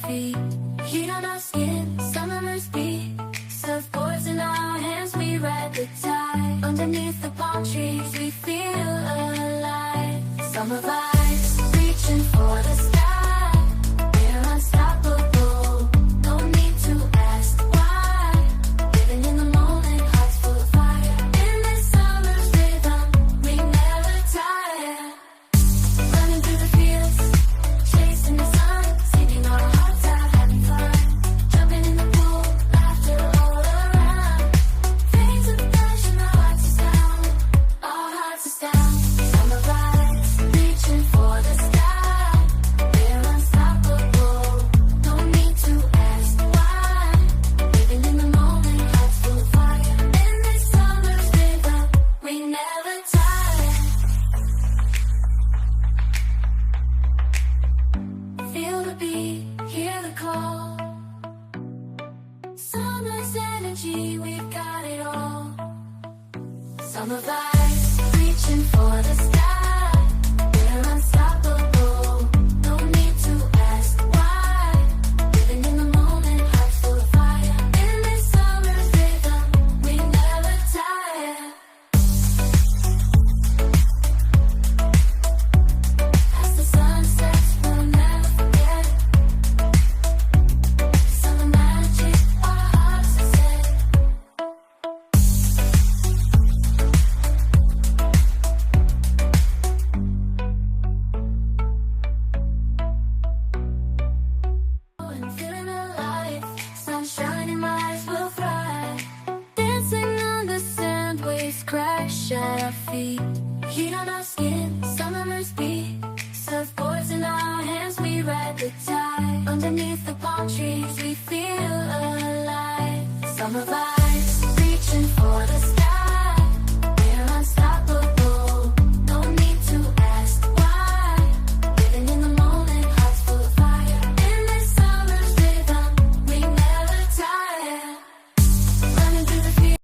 feet. Heat on our skin, summer's beat. Surfboards in our hands, we ride the tide. Underneath the palm trees, we feel alive. Summer vibes, reaching for the sky. We're unstoppable, no need to ask why. Living in the moment, hearts full of fire. In this summer's rhythm, we never tire. Running through the fields, chasing the sun, singing our hearts out, having fun. Jumping in the pool, laughter all around. Fades of passion, our hearts are down, our hearts are down. Summer vibes, reaching for the sky. We're unstoppable, no need to ask why. Living in the moment, hearts full of fire. In this summer's rhythm, we never tire. Feel the beat, hear the call. Summer's energy, we've got it all. Summer vibes, reaching for the sky. We're unstoppable, no need to ask why. Living in the moment, hearts full of fire. In this summer's rhythm, we never tire. As the sun sets, we'll never forget. Summer magic, our hearts are set. And feeling alive, sunshine in my eyes will thrive. Dancing on the sand, waves crash at our feet. Heat on our skin, summer's beat. Surfboards in our hands,